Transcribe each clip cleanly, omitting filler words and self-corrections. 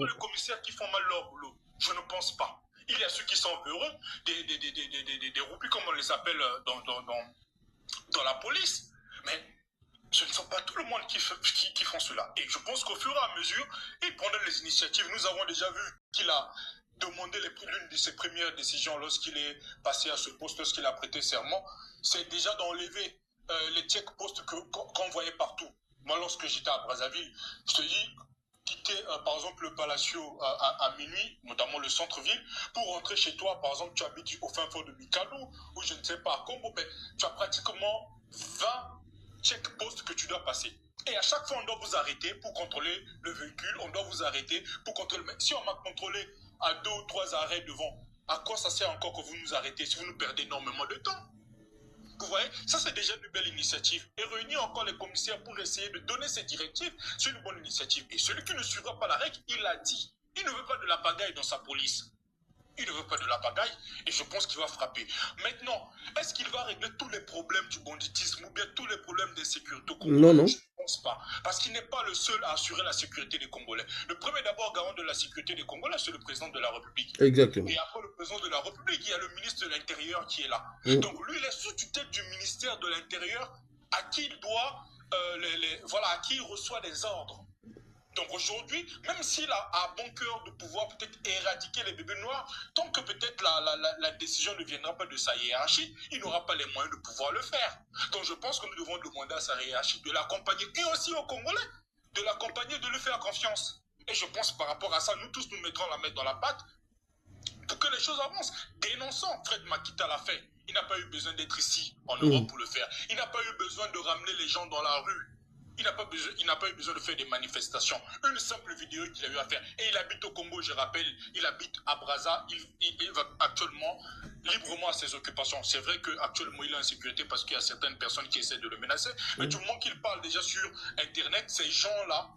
tous les commissaires qui font mal leur boulot. Je ne pense pas. Il y a ceux qui sont heureux, des roupies, comme on les appelle dans la police. Mais ce ne sont pas tout le monde qui font cela. Et je pense qu'au fur et à mesure, il prendra les initiatives. Nous avons déjà vu qu'il a demandé l'une de ses premières décisions lorsqu'il est passé à ce poste, lorsqu'il a prêté serment, c'est déjà d'enlever les check-posts qu'on voyait partout. Moi, lorsque j'étais à Brazzaville, je te dis, quitter par exemple le Palacio à minuit, notamment le centre-ville, pour rentrer chez toi, par exemple, tu habites au fin fond de Mikalo, ou je ne sais pas, à Combo, mais tu as pratiquement 20 check-posts que tu dois passer. Et à chaque fois, on doit vous arrêter pour contrôler le véhicule, on doit vous arrêter pour contrôler. Mais si on m'a contrôlé à 2 ou 3 arrêts devant, à quoi ça sert encore que vous nous arrêtez si vous nous perdez énormément de temps? Vous voyez, ça c'est déjà une belle initiative. Et réunir encore les commissaires pour essayer de donner ces directives, c'est une bonne initiative. Et celui qui ne suivra pas la règle, il l'a dit. Il ne veut pas de la pagaille dans sa police. Il ne veut pas de la pagaille et je pense qu'il va frapper. Maintenant, est-ce qu'il va régler tous les problèmes du banditisme ou bien tous les problèmes d'insécurité au Congo? Non, non. Je ne pense pas. Parce qu'il n'est pas le seul à assurer la sécurité des Congolais. Le premier d'abord garant de la sécurité des Congolais, c'est le président de la République. Exactement. Et après le président de la République, il y a le ministre de l'Intérieur qui est là. Donc lui, il est sous tutelle du ministère de l'Intérieur à qui il doit, voilà, à qui il reçoit des ordres. Donc aujourd'hui, même s'il a à bon cœur de pouvoir peut-être éradiquer les bébés noirs, tant que peut-être la décision ne viendra pas de sa hiérarchie, il n'aura pas les moyens de pouvoir le faire. Donc je pense que nous devons demander à sa hiérarchie de l'accompagner, et aussi aux Congolais, de l'accompagner, de lui faire confiance. Et je pense par rapport à ça, nous tous nous mettrons la main dans la pâte pour que les choses avancent. Dénonçons, Fred Makita l'a fait. Il n'a pas eu besoin d'être ici, en Europe, pour le faire. Il n'a pas eu besoin de ramener les gens dans la rue. Il n'a pas eu besoin de faire des manifestations. Une simple vidéo qu'il a eu à faire. Et il habite au Congo, je rappelle. Il habite à Brazza. Il va actuellement librement à ses occupations. C'est vrai qu'actuellement, il est en sécurité parce qu'il y a certaines personnes qui essaient de le menacer. Mais du moment qu'il parle déjà sur Internet, ces gens-là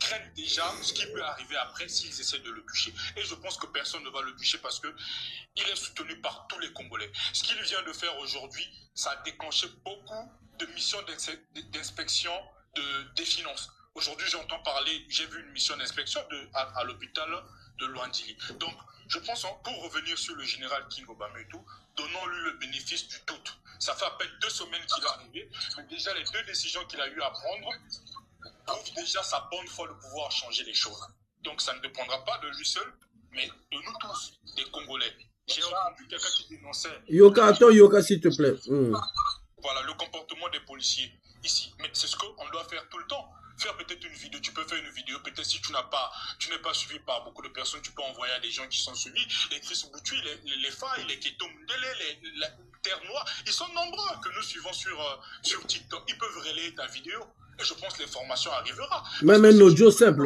craignent déjà ce qui peut arriver après s'ils essaient de le toucher. Et je pense que personne ne va le toucher parce qu'il est soutenu par tous les Congolais. Ce qu'il vient de faire aujourd'hui, ça a déclenché beaucoup de missions d'inspection des finances. Aujourd'hui, j'entends parler, j'ai vu une mission d'inspection à l'hôpital de Luandili. Donc, je pense, pour revenir sur le général King Obametu, donnons-lui le bénéfice du doute. Ça fait à peine 2 semaines qu'il est arrivé, mais déjà les 2 décisions qu'il a eu à prendre prouvent déjà sa bonne foi de pouvoir changer les choses. Donc, ça ne dépendra pas de lui seul, mais de nous tous, des Congolais. J'ai entendu quelqu'un qui dénonçait... Yoka, attends, Yoka, s'il te plaît. Voilà, le comportement des policiers ici. Mais c'est ce qu'on doit faire tout le temps. Faire peut-être une vidéo, tu peux faire une vidéo, peut-être si tu n'es pas suivi par beaucoup de personnes, tu peux envoyer à des gens qui sont suivis. Les Chris Boutu, les Failles, les Keto Mundele, les Terre Noire, ils sont nombreux que nous suivons sur TikTok. Ils peuvent relayer ta vidéo. Et je pense que l'information arrivera. Même un audio simple,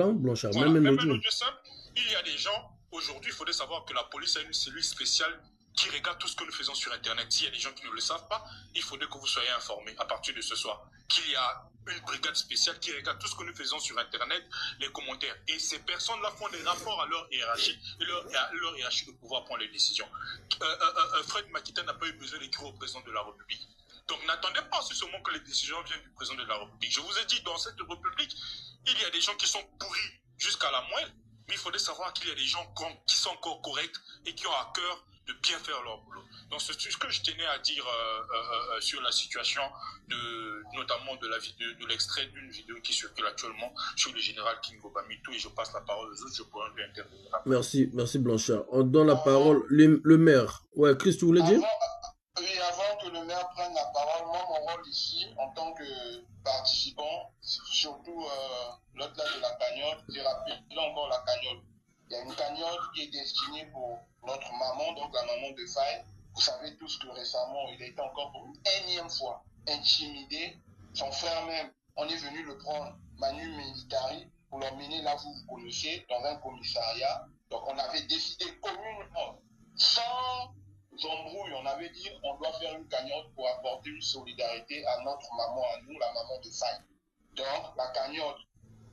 hein, Blanchard. Voilà, même un audio simple. Il y a des gens, aujourd'hui, il faudrait savoir que la police a une cellule spéciale qui regarde tout ce que nous faisons sur Internet. S'il y a des gens qui ne le savent pas, il faudrait que vous soyez informés à partir de ce soir qu'il y a une brigade spéciale qui regarde tout ce que nous faisons sur Internet, les commentaires. Et ces personnes-là font des rapports à leur hiérarchie et leur hiérarchie de pouvoir prendre les décisions. Fred Makita n'a pas eu besoin d'écrire au président de la République. Donc n'attendez pas ce moment que les décisions viennent du président de la République. Je vous ai dit, dans cette République, il y a des gens qui sont pourris jusqu'à la moelle, mais il faudrait savoir qu'il y a des gens qui sont encore corrects et qui ont à cœur de bien faire leur boulot. Donc c'est ce que je tenais à dire sur la situation, notamment de la vidéo, de l'extrait d'une vidéo qui circule actuellement sur le général King Obametu, et je passe la parole aux autres, je pourrais lui intervenir. Merci Blanchard. On donne la parole, le maire. Ouais, Chris, tu voulais dire? Oui, avant que le maire prenne la parole, moi, mon rôle ici, en tant que participant, surtout l'autre là de la cagnotte, j'ai rappelé encore la cagnotte. Il y a une cagnotte qui est destinée pour notre maman, donc la maman de Faye. Vous savez tous que récemment, il a été encore pour une énième fois intimidé. Son frère même, on est venu le prendre, Manu Militari, pour l'emmener là, vous connaissez, dans un commissariat. Donc on avait décidé communément, sans embrouille, on avait dit on doit faire une cagnotte pour apporter une solidarité à notre maman, à nous, la maman de Faye. Donc la cagnotte,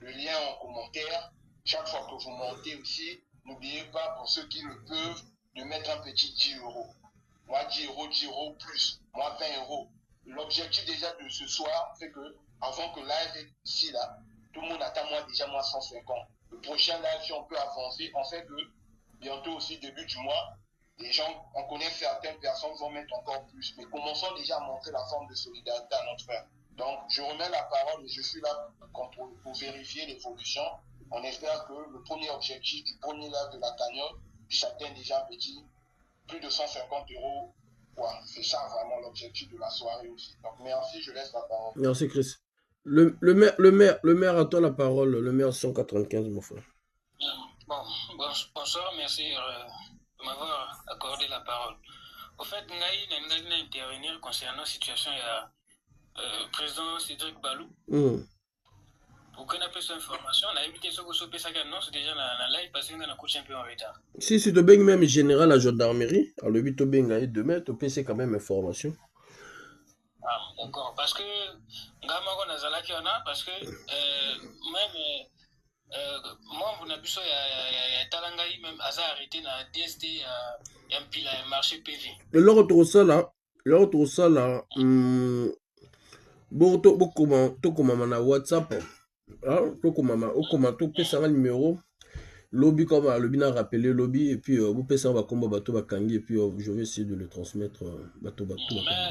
le lien en commentaire, chaque fois que vous montez aussi, n'oubliez pas, pour ceux qui le peuvent, de mettre un petit 10 €. Moi 10 € plus, moi 20 €. L'objectif déjà de ce soir, c'est que avant que live ici là, tout le monde attend moi déjà moi 150. le prochain live, si on peut avancer, on sait que bientôt aussi, début du mois, les gens, on connaît certaines personnes vont mettre encore plus. Mais commençons déjà à montrer la forme de solidarité à notre frère. Donc, je remets la parole et je suis là pour vérifier l'évolution. On espère que le premier objectif du premier live de la cagnotte puisse atteindre déjà petit, plus de 150 €. Ouais, c'est ça vraiment l'objectif de la soirée aussi. Donc, merci, je laisse la parole. Merci, Chris. Le maire, à toi la parole. Le maire 195, mon frère. Bonsoir, merci de m'avoir accordé la parole. Au fait, Ngaï n'a intervenir concernant la situation du président Cédric Balou. Pour qu'on appelle cette information, on a évité ce que ce annonce déjà dans la live parce qu'on a un coup de champion en retard. Si tu bien même général à gendarmerie, à le 8 bien demain, tu peux quand même information. Ah, d'accord. Parce que, parce que même moi, on a vu ça, il y a Talangaï, même Aza arrêté dans la DST, il y a un pile à marché PV. Et l'autre ça là, bon, tu comment na WhatsApp, tu comment tu peux savoir le numéro, lobby comme le bin a rappelé lobby et puis vous pouvez savoir comment bateau va kangi et puis je vais essayer de le transmettre bateau. Mais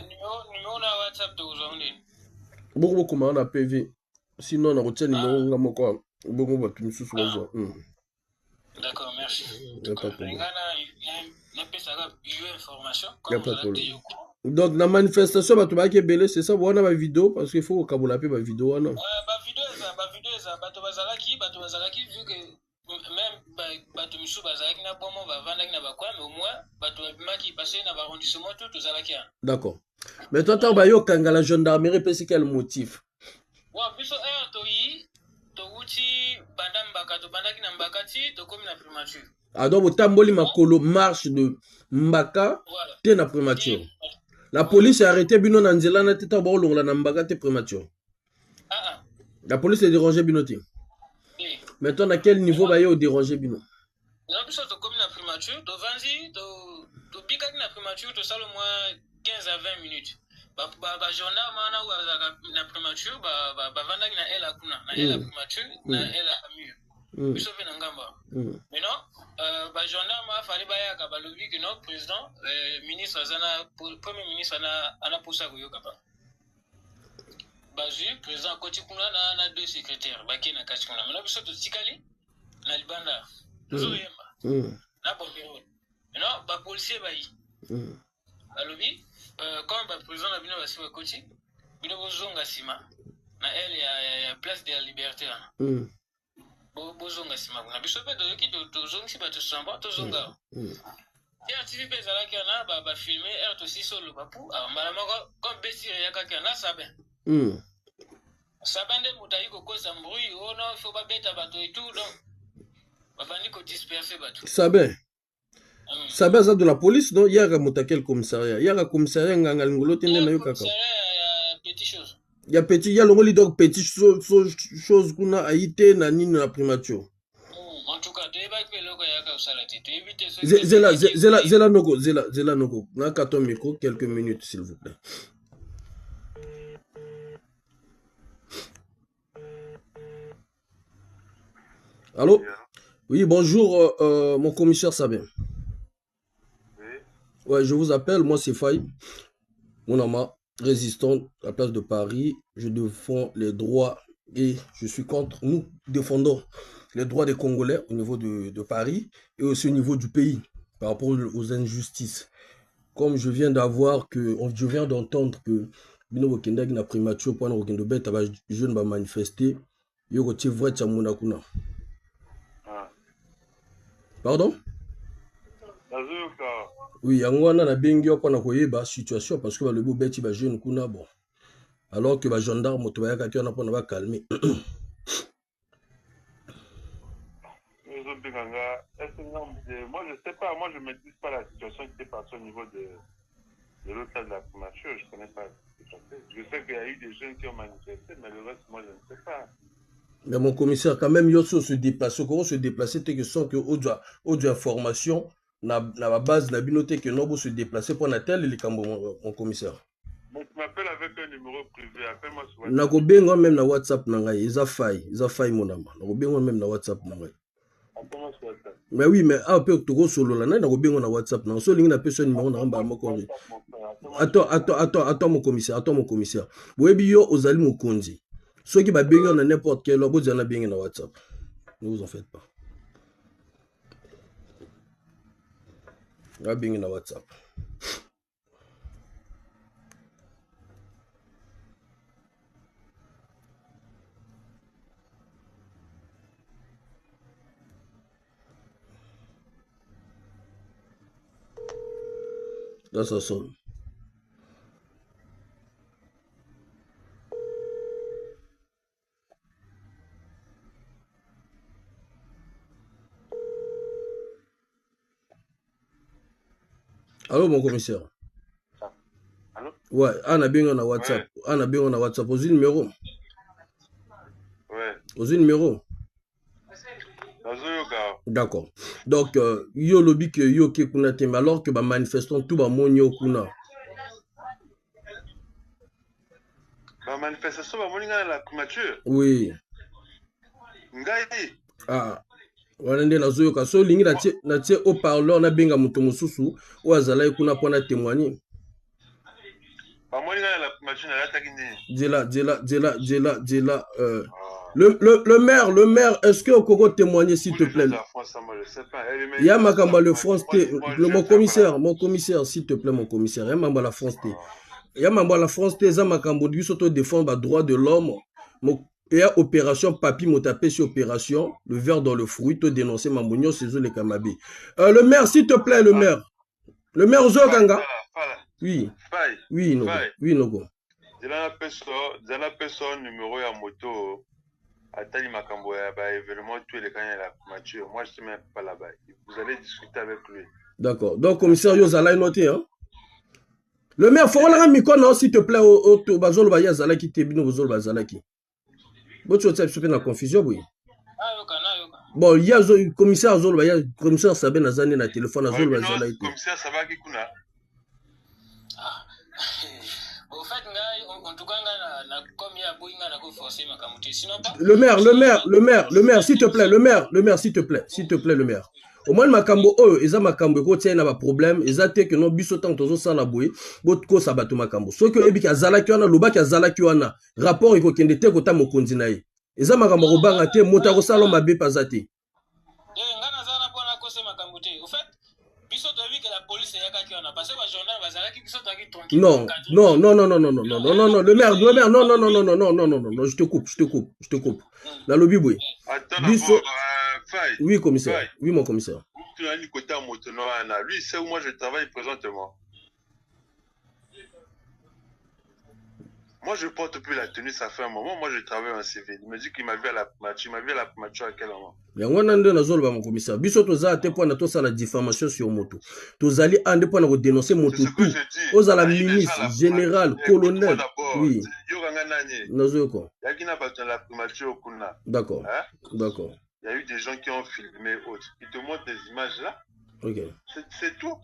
numéro na WhatsApp de aujourd'hui. Bon comment on a PV, sinon on a retenu numéro ngamo quoi. Bon, d'accord, merci. Il n'y a pas de problème. Il donc, la manifestation, c'est ça, on a ma vidéo, parce qu'il faut qu'on ait ma vidéo. Ma vidéo, vu que même bato misu bazalaki na bomo bavandaki na bakwa mais au moins bato babimaki passé na arrondissement tout tozalaki. D'accord. Mais toi, tu as kanga la gendarmerie, c'est quel motif? Wa biso toyi Touti, Bandam Bakato, Bandaki Nambakati, Tokomi na primature. Ah donc, vous tamboli makolo marche de Mbaka, t'es na primature. La police a arrêté Bino Nanzela, na teta bolo la Nambaka, t'es primature. La police est dérangée Binoti. Maintenant, à quel niveau va y déranger Bino? Non, puis ça, Tokomi na primature, to vanzi, to bikaki na primature, to salo moins 15 à 20 minutes. Gendarme na primature bavandaki na ela kuna na ela primature na ela mur biso pe na ngamba mais non gendarme afali bayaka balobi que non président ministre azana premier ministre ana posa koyoka pa bazui président koti kuna na deux secrétaires baki na kati kuna mais biso totikali na libanda tozoyemba na bombero mais non ba policier bayi balobi comme le président a bien passé au côté, il a besoin de Sima. Na elle ya place de la liberté là. Besoin de Sima. Na biso pe de qui de zone si ba te samba to zonga. Et activé pe zala ki na ba filmer er to si solo ba pou. Ah malama comme besi ya ka ki na sabe. Sabande mutayi ko kosa mbruyi ono faut pas beta bato et tout donc. Ba bandi ko disperser bato. Sabe. Ça base de la police, non? Il y a un commissariat. Il y a un commissariat, il y a un petit chose. Il y a petit, il y a le donc petit chose qu'on a haïté na ni na primature. En tout cas, tu es pas que le gars y a salati. Tu évites ce. Zela nogo. Na kato micro quelques minutes s'il vous plaît. Allô? Oui, bonjour, mon commissaire Sabin. Ouais, je vous appelle, moi c'est Faye, mon ama, résistant à la place de Paris. Je défends les droits et je suis contre, nous défendons les droits des Congolais au niveau de Paris et aussi au niveau du pays par rapport aux injustices. Comme je viens d'entendre que Bino Bokendagi na primature pour un bête avec jeune va manifester, il y a un vrai chamona kuna. Pardon? Oui, Angwana na bengi yo na koyeba situation parce que le beau beti ba jeune kuna bon. Alors que ba gendarme to ba ka na pona ba calmer. Moi je sais pas, moi je maîtrise pas la situation qui s'est passée au niveau de l'autre de la primature, je connais pas. Je sais qu'il y a eu des jeunes qui ont manifesté, mais le reste moi je ne sais pas. Mais mon commissaire, quand même, il se déplace. Comment se déplacer, c'est que sans que audio information, na la base, la binoté que nous se déplacer pour Natal et les cambos, mon commissaire. Mais tu m'appelles avec un numéro privé, appelle-moi sur WhatsApp. Nakobenga même na WhatsApp na ngai, eza faille mon ama. Nakobenga même na WhatsApp na ngai. Appelle-moi sur WhatsApp. Mais oui, mais après toko solo là, nakobenga na WhatsApp na. So lingi na personne numéro na ngamba mokonzi. Attends mon commissaire. Boyebi yo ozali mokonzi. Ceux qui va benga na n'importe quel logo zana benga na WhatsApp. Ne vous en faites pas. Va benga na WhatsApp. Là, ça sonne. Allô, mon commissaire. Allô? Ouais, Anna bien on a WhatsApp. Ouais. Anna bien on a WhatsApp. Aux numéro. Ouais. Aux numéro. D'accord. Donc, yo lobby que yo ke kuna te, mais alors que ba manifestant tout ba monyo kuna. Ba manifestation ba moninga la primature. Oui. Ngai. Ah. Wana nde nazo yoka so lingi na tie au parleur na benga muto mususu o azala kuna pona témoigner. Ba moninga la primature na lataki ndi. Djela Le maire, est-ce que Okoko témoigner s'il te plaît? Il y a Makamba le France, mon commissaire, s'il te plaît, mon commissaire. Il y a Makamba la France, il y a Makamba la France, il y a Makamba du surtout défendre les droits de l'homme. Il y a opération papi motapé sur opération, le verre dans le fruit, te dénoncer Mambonio, c'est les Kamabi. Le maire, s'il te plaît, le maire. Le maire Zokanga. Oui. Oui, non. Oui, non. Zana personne numéro ya moto. Atali Makambo ya ba événement tous les gagner la primature. Moi je suis même pas là-bas. Vous allez discuter avec lui. D'accord. Donc commissaire Yozala noté hein. Le maire faut la micro non s'il te plaît au bazol ba yazala qui te bino bazol bazala qui. Bon tu sais na confusion oui. Bon il y a commissaire Zol ba commissaire Sabé Nazani na téléphone Zol bazala qui. Commissaire ça va qui kuna. Le maire, s'il te plaît, le maire, s'il te plaît, le maire. Au moins, Makambo, ils ont Makambo, ils ont un problème, ils ont que non, bisotant, tous ça la bouée, botko sabato Makambo. Ce que Ebika Zalakiwana, Lubaka Zalakiwana, rapport, il faut qu'il y ait des quotas Mokondinaï. Ils ont Makambo, Robangate, Motaro Salom, Abé Pazate. Non, le maire, non, je te coupe. La lobby, oui. Oui, commissaire. Oui, mon commissaire. Lui, c'est où moi je travaille présentement. Moi, je porte plus la tenue, ça fait un moment. Moi, je travaille en civil. Il me dit qu'il m'a vu à la primature. Il m'a vu à la primature à quel moment? Mais on a un mon commissaire. Biso toza ate point na tosa la diffamation sur moto. Tozali ande point na dénoncer moto tout. Oza la ministre, général, colonel. Oui. Nazoko. Yakina pas la primature kuna. D'accord. Il y a eu des gens qui ont filmé autres. Ils te montrent des images là. OK. C'est tout.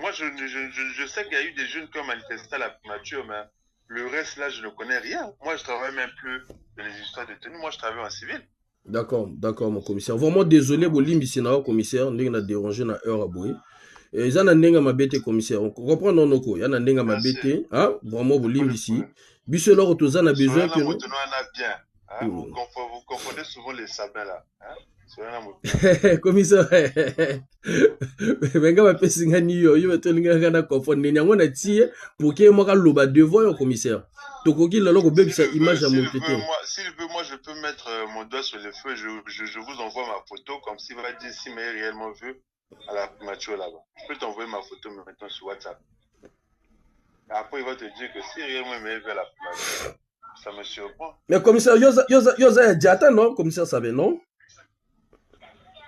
Moi, je sais qu'il y a eu des jeunes qui ont manifesté à la primature, mais le reste, là, je ne connais rien. Moi, je travaille même plus dans les histoires de tenue. Moi, je travaille en civil. D'accord, mon commissaire. Vraiment désolé, Bolimbi Sénao, commissaire. Nous avons dérangé dans l'heure à bouer. Et ils ont un bête, commissaire. On comprend non, non, il y a un bête. Hein? Vraiment, Bolimbi ici. Bissé, là, tous en a besoin que nous. Vous confondez souvent les sabbins, là. Commissaire, venga mapesi ngani yo tolinga ngana confondre nyango na tie pour que moi loba devant commissaire. Tokoki lelo ko bebisa image à montete. S'il veut, moi je peux mettre mon doigt sur le feu, je vous envoie ma photo comme s'il va dire si m'a réellement vu à la primature là-bas. Je peux t'envoyer ma photo maintenant sur WhatsApp. Après il va te dire que si réellement il m'a vu à la primature, ça me surprend. Mais commissaire Yoza Diata non, commissaire savait non?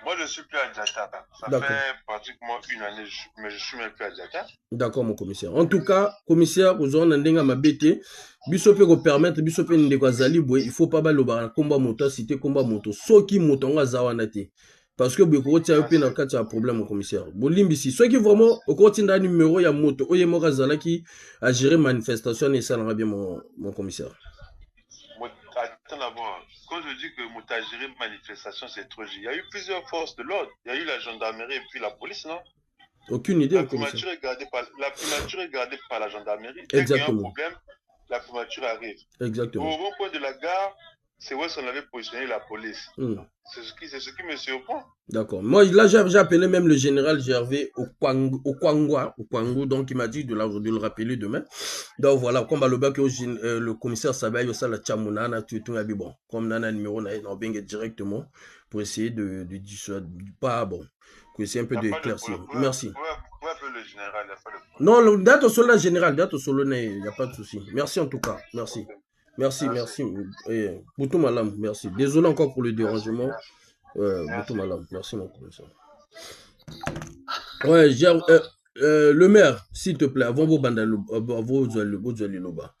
Moi, je ne suis plus à Diata. Ça fait pratiquement une année, mais je ne suis même plus à Diata. D'accord, mon commissaire. En tout cas, commissaire, vous avez un mabete. Biso peut vous permettre, biso peut nous décoiser. Il faut pas baloba combat moto, cité combat moto. Ce qui moto, on a zawanate. Parce que beaucoup de gens ont un problème au commissaire. Bolimbisi, ceux qui vraiment, au quotidien, numéro, il y a moto, il y a Morazala qui a géré manifestation et ça n'aura bien mon commissaire. Attends d'abord, quand je dis que Mouta a géré manifestation, c'est trop. Il y a eu plusieurs forces de l'ordre. Il y a eu la gendarmerie et puis la police, non? Aucune idée. La primature est gardée par la gendarmerie. Exactement. Dès qu'il y a un problème, la primature arrive. Exactement. Au rond-point de la gare, c'est où on avait positionné la police. C'est ce qui me surprend. D'accord. Moi, là, j'ai appelé même le général Gervais au Kwango, donc il m'a dit de le rappeler demain. Donc voilà, comme le commissaire Sabay, la Chamounana, bon, comme Nana numéro, on bien directement pour essayer de dissuader, pas bon, pour essayer un peu d'éclaircir. Merci. Ouais, le général, il n'y a pas de problème. Non, date au solo général, date au solo, il n'y a pas de souci. Merci en tout cas, merci. Merci. Boutou Malam, merci. Désolé encore pour le dérangement. Boutou Malam, merci mon commissaire. Ouais, le maire, s'il te plaît, avant vos Zoualiloba.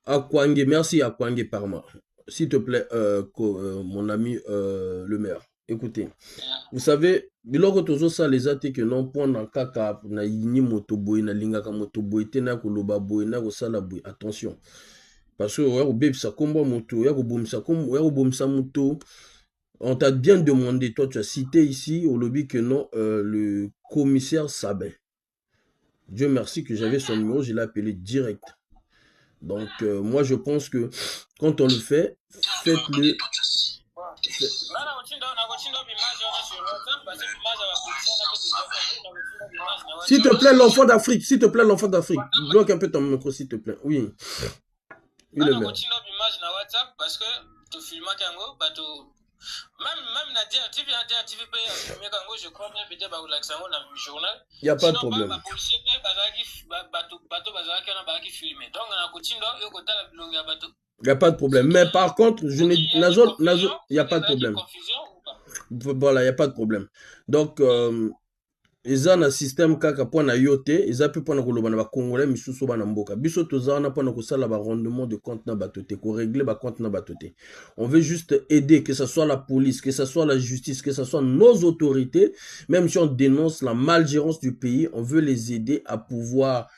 Akwange, merci Akwange Parma. S'il te plaît, mon ami le maire. Écoutez, vous savez, biloko tozo ça les até que non point dans kaka na yini motoboy na lingaka motoboy te na koloba boy na ko sala boy, attention. Parce que ya ko bebisa kombo moto, ya ko bomisa moto. On t'a bien demandé, toi tu as cité ici au lobby que non, le commissaire Sabin. Dieu merci que j'avais son numéro, je l'ai appelé direct. Donc moi je pense que quand on le fait, faites-le. S'il te plaît, l'enfant d'Afrique, bloque un peu ton micro, s'il te plaît. Oui. Il est même parce que tu filmes même na DRTV je crois même peut-être ba relaxer dans le journal. Il y a pas de problème. Il n'y a pas de problème. Mais par contre, il n'y a pas de problème. Voilà, il n'y a pas de problème. Donc, ils ont un système kaka pour na yote, ils ont pu pour na koloba na congolais misusu ba na mboka. Biso toza na pour na kosala ba rendement de compte na batoté, ko régler ba compte na batoté. On veut juste aider, que ce soit la police, que ce soit la justice, que ce soit nos autorités, même si on dénonce la malgérance du pays, on veut les aider à pouvoir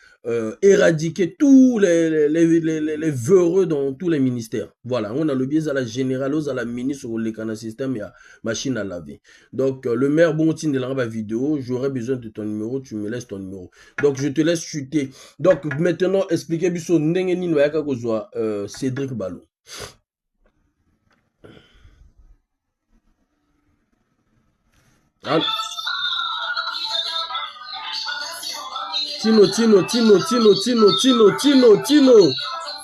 éradiquer tous les véreux dans tous les ministères. Voilà, on a le biais à la générale, à la ministre, au le système, il y a machine à laver. Donc, le maire, bon, de la vidéo, j'aurais besoin de ton numéro, tu me laisses ton numéro. Donc, je te laisse chuter. Donc, maintenant, expliquez biso Nengeni Noyaka Kozwa, Cédric Ballot. Tino.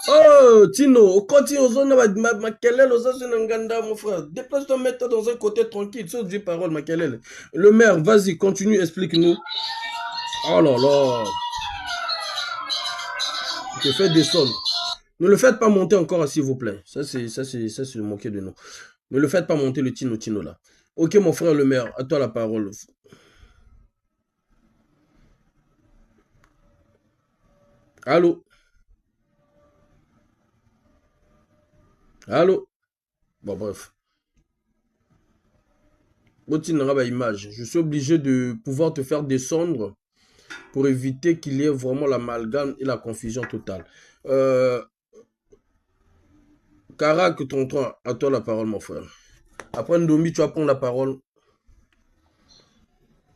Oh, Tino, continue aux zones, Makelele, aux zones Nganda, mon frère. Déplace-toi, mets-toi dans un côté tranquille, sauf du parole, Makelele. Le maire, vas-y, continue, explique-nous. Oh là là. Je te fais descendre. Ne le faites pas monter encore, s'il vous plaît. Ça, c'est moquer de nous. Ne le faites pas monter le Tino là. Ok, mon frère, le maire, à toi la parole. Allô? Bon, bref. Image. Je suis obligé de pouvoir te faire descendre pour éviter qu'il y ait vraiment l'amalgame et la confusion totale. Karak, tonton, à toi la parole, mon frère. Après, Ndomi, tu vas prendre la parole.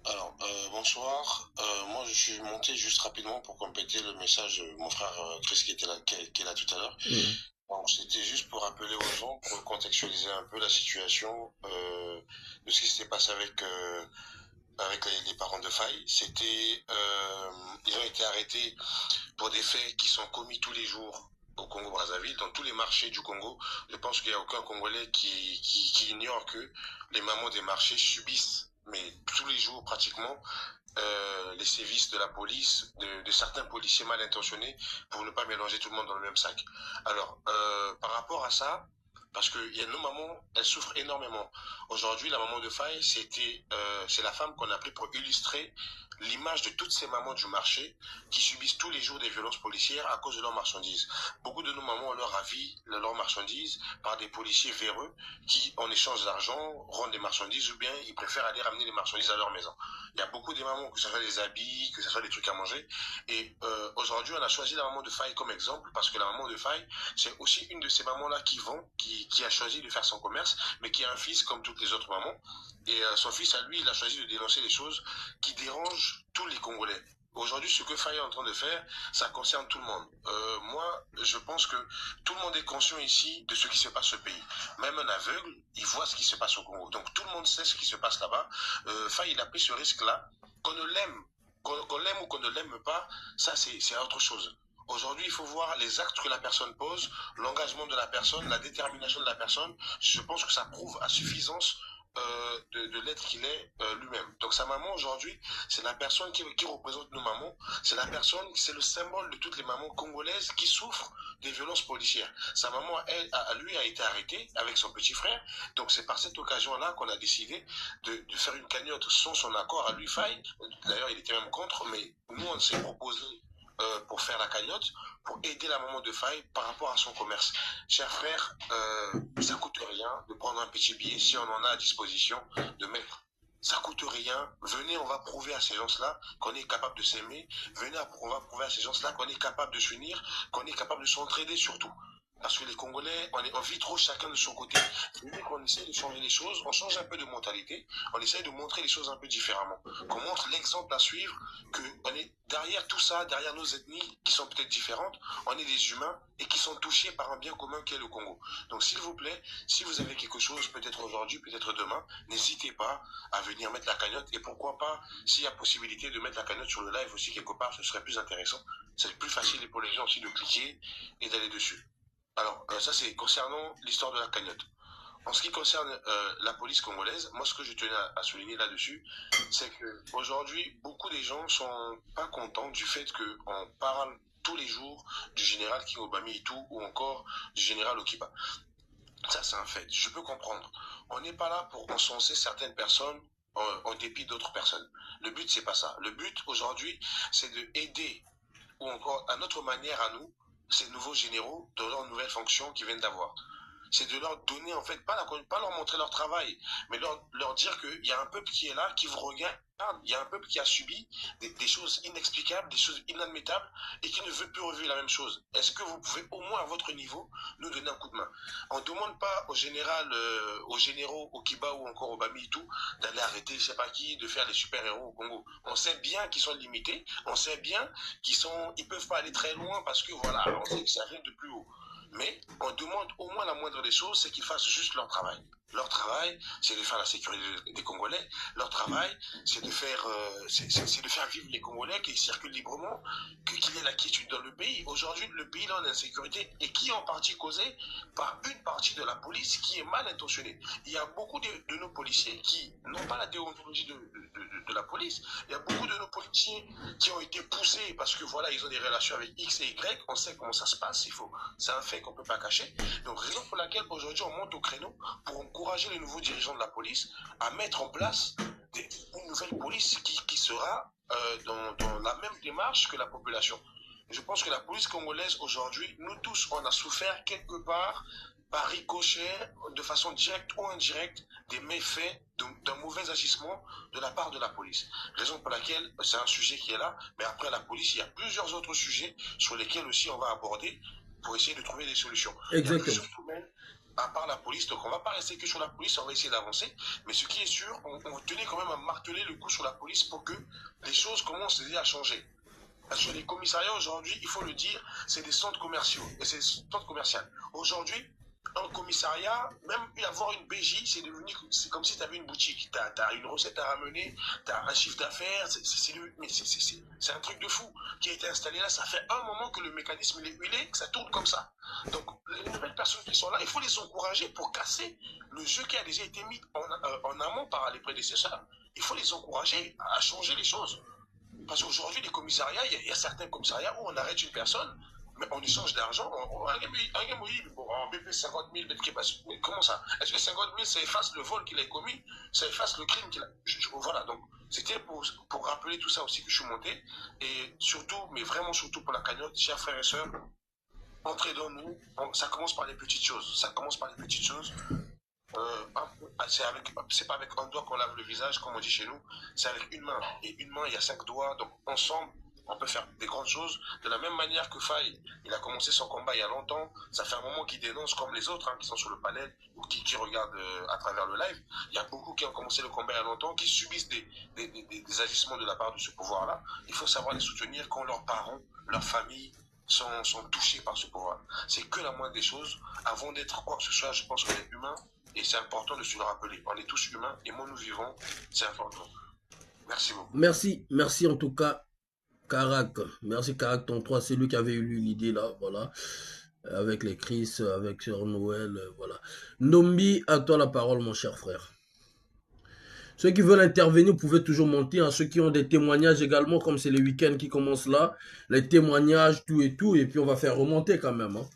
Alors, bonsoir. Moi, je suis monté juste rapidement pour compléter le message de mon frère Chris qui est là tout à l'heure. Donc, c'était juste pour rappeler aux gens, pour contextualiser un peu la situation de ce qui s'était passé avec les parents de Faye. C'était, ils ont été arrêtés pour des faits qui sont commis tous les jours au Congo-Brazzaville, dans tous les marchés du Congo. Je pense qu'il n'y a aucun Congolais qui ignore que les mamans des marchés subissent, mais tous les jours pratiquement, les sévices de la police, de certains policiers mal intentionnés pour ne pas mélanger tout le monde dans le même sac. Alors, par rapport à ça, Parce que nos mamans, elles souffrent énormément. Aujourd'hui, la maman de Faye, c'est la femme qu'on a pris pour illustrer l'image de toutes ces mamans du marché qui subissent tous les jours des violences policières à cause de leurs marchandises. Beaucoup de nos mamans ont leur avis, leurs marchandises par des policiers véreux qui, en échange d'argent, rendent des marchandises ou bien ils préfèrent aller ramener les marchandises à leur maison. Il y a beaucoup de mamans, que ce soit des habits, que ce soit des trucs à manger. Et aujourd'hui, on a choisi la maman de Faye comme exemple parce que la maman de Faye, c'est aussi une de ces mamans-là qui a choisi de faire son commerce, mais qui a un fils comme toutes les autres mamans. Et son fils, à lui, il a choisi de dénoncer les choses qui dérangent tous les Congolais. Aujourd'hui, ce que Faye est en train de faire, ça concerne tout le monde. Moi, je pense que tout le monde est conscient ici de ce qui se passe au pays. Même un aveugle, il voit ce qui se passe au Congo. Donc tout le monde sait ce qui se passe là-bas. Faye, il a pris ce risque-là. Qu'on l'aime ou qu'on ne l'aime pas, ça c'est autre chose. Aujourd'hui, il faut voir les actes que la personne pose, l'engagement de la personne, la détermination de la personne. Je pense que ça prouve à suffisance de l'être qu'il est lui-même. Donc sa maman aujourd'hui, c'est la personne qui représente nos mamans, c'est le symbole de toutes les mamans congolaises qui souffrent des violences policières. Sa maman, lui, a été arrêtée avec son petit frère, donc c'est par cette occasion-là qu'on a décidé de faire une cagnotte sans son accord à lui, Faye. D'ailleurs, il était même contre, mais nous, on s'est proposé pour faire la cagnotte, pour aider la maman de Faye par rapport à son commerce. Chers frères, ça coûte rien de prendre un petit billet si on en a à disposition, de mettre. Ça coûte rien. Venez, on va prouver à ces gens-là qu'on est capable de s'aimer. Venez, on va prouver à ces gens-là qu'on est capable de s'unir, qu'on est capable de s'entraider surtout. Parce que les Congolais, on vit trop chacun de son côté. Dès qu'on essaie de changer les choses, on change un peu de mentalité, on essaie de montrer les choses un peu différemment. Qu'on montre l'exemple à suivre, qu'on est derrière tout ça, derrière nos ethnies qui sont peut-être différentes, on est des humains et qui sont touchés par un bien commun qu'est le Congo. Donc s'il vous plaît, si vous avez quelque chose, peut-être aujourd'hui, peut-être demain, n'hésitez pas à venir mettre la cagnotte. Et pourquoi pas, s'il y a possibilité de mettre la cagnotte sur le live aussi quelque part, ce serait plus intéressant. C'est plus facile pour les gens aussi de cliquer et d'aller dessus. Alors, ça c'est concernant l'histoire de la cagnotte. En ce qui concerne la police congolaise, moi ce que je tenais à souligner là-dessus, c'est qu'aujourd'hui, beaucoup des gens sont pas contents du fait qu'on parle tous les jours du général Kingobami Itu ou encore du général Okiba. Ça c'est un fait, je peux comprendre. On n'est pas là pour encenser certaines personnes en dépit d'autres personnes. Le but c'est pas ça. Le but aujourd'hui, c'est de aider, ou encore à notre manière à nous, ces nouveaux généraux dans leurs nouvelles fonctions qu'ils viennent d'avoir. C'est de leur donner, en fait, pas leur montrer leur travail, mais leur dire qu'il y a un peuple qui est là, qui vous regarde, il y a un peuple qui a subi des choses inexplicables, des choses inadmettables, et qui ne veut plus revivre la même chose. Est-ce que vous pouvez au moins à votre niveau nous donner un coup de main? On ne demande pas aux généraux, au Kiba ou encore au Bami tout, d'aller arrêter je sais pas qui, de faire les super-héros au Congo. On sait bien qu'ils sont limités, on sait bien ils peuvent pas aller très loin parce que voilà, on sait que ça arrive de plus haut. Mais on demande au moins la moindre des choses, c'est qu'ils fassent juste leur travail. Leur travail, c'est de faire la sécurité des Congolais. Leur travail, c'est de faire vivre les Congolais, qu'ils circulent librement, qu'il y ait la quiétude dans le pays. Aujourd'hui, le pays est en insécurité et qui est en partie causée par une partie de la police qui est mal intentionnée. Il y a beaucoup de nos policiers qui n'ont pas la déontologie de la police. Il y a beaucoup de nos policiers qui ont été poussés parce que voilà, ils ont des relations avec X et Y. On sait comment ça se passe. C'est un fait qu'on ne peut pas cacher. Donc, raison pour laquelle aujourd'hui on monte au créneau pour encourager les nouveaux dirigeants de la police à mettre en place une nouvelle police qui sera dans la même démarche que la population. Je pense que la police congolaise aujourd'hui, nous tous, on a souffert quelque part par ricochet, de façon directe ou indirecte, des méfaits d'un mauvais agissement de la part de la police. Raison pour laquelle c'est un sujet qui est là, mais après la police, il y a plusieurs autres sujets sur lesquels aussi on va aborder pour essayer de trouver des solutions. Exactement. À part la police, donc on va pas rester que sur la police, on va essayer d'avancer, mais ce qui est sûr, on tenait quand même à marteler le coup sur la police pour que les choses commencent déjà à changer. Parce que les commissariats aujourd'hui, il faut le dire, c'est des centres commerciaux, et c'est des centres commerciaux. Aujourd'hui, un commissariat, même avoir une BJ, c'est comme si tu avais une boutique. Tu as une recette à ramener, tu as un chiffre d'affaires, c'est un truc de fou qui a été installé là. Ça fait un moment que le mécanisme il est huilé, que ça tourne comme ça. Donc, les nouvelles personnes qui sont là, il faut les encourager pour casser le jeu qui a déjà été mis en amont par les prédécesseurs. Il faut les encourager à changer les choses. Parce qu'aujourd'hui, les commissariats, il y a certains commissariats où on arrête une personne, Mais en échange d'argent, en BP 50 000, mais comment ça? Est-ce que 50 000, ça efface le vol qu'il a commis? Ça efface le crime qu'il a... Voilà, donc c'était pour rappeler tout ça aussi que je suis monté. Et surtout, mais vraiment surtout pour la cagnotte, chers frères et sœurs, entrez dans nous. Ça commence par les petites choses. Ça commence par les petites choses. C'est pas avec un doigt qu'on lave le visage, comme on dit chez nous. C'est avec une main. Et une main, il y a 5 doigts. Donc ensemble, on peut faire des grandes choses. De la même manière que Faye, il a commencé son combat il y a longtemps. Ça fait un moment qu'il dénonce comme les autres qui sont sur le panel ou qui regardent à travers le live. Il y a beaucoup qui ont commencé le combat il y a longtemps, qui subissent des agissements de la part de ce pouvoir-là. Il faut savoir les soutenir quand leurs parents, leurs familles sont touchés par ce pouvoir. C'est que la moindre des choses. Avant d'être quoi que ce soit, je pense qu'on est humain. Et c'est important de se le rappeler. On est tous humains et moi nous vivons. C'est important. Merci beaucoup. Merci en tout cas. Carac, merci Carac, ton 3, c'est lui qui avait eu l'idée là, voilà, avec les Chris, avec Sœur Noël, voilà. Nombi, à toi la parole mon cher frère. Ceux qui veulent intervenir, vous pouvez toujours monter, hein. Ceux qui ont des témoignages également, comme c'est le week-end qui commence là, les témoignages, tout, et puis on va faire remonter quand même, hein.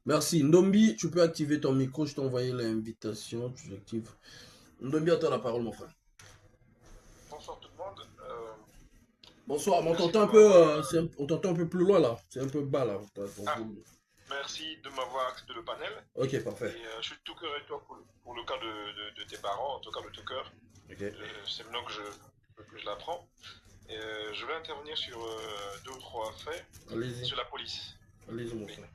Merci. Nombi, tu peux activer ton micro, je t'ai envoyé l'invitation, tu actives. Nombi, à toi la parole mon frère. Bonsoir tout le monde. Bonsoir, mais on t'entend un peu, on t'entend un peu plus loin là, c'est un peu bas là. Merci de m'avoir accepté le panel. Ok, parfait. Et, je suis tout cœur avec toi pour le cas de tes parents, en tout cas de tout cœur. Okay. C'est maintenant que je l'apprends. Je vais intervenir sur 2 ou 3 faits sur la police. Allez-y, mon frère.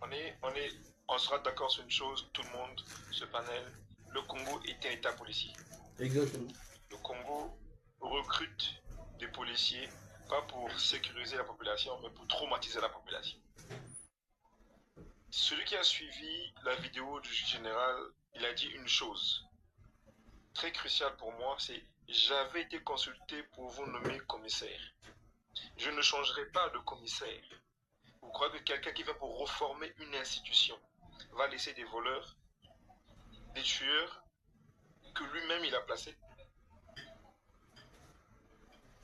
On sera d'accord sur une chose, tout le monde, ce panel, le Congo est un état policier. Exactement. Le Congo recrute des policiers pas pour sécuriser la population, mais pour traumatiser la population. Celui qui a suivi la vidéo du juge général, il a dit une chose très cruciale pour moi, c'est « J'avais été consulté pour vous nommer commissaire. Je ne changerai pas de commissaire. » Vous croyez que quelqu'un qui vient pour reformer une institution va laisser des voleurs, des tueurs que lui-même il a placés?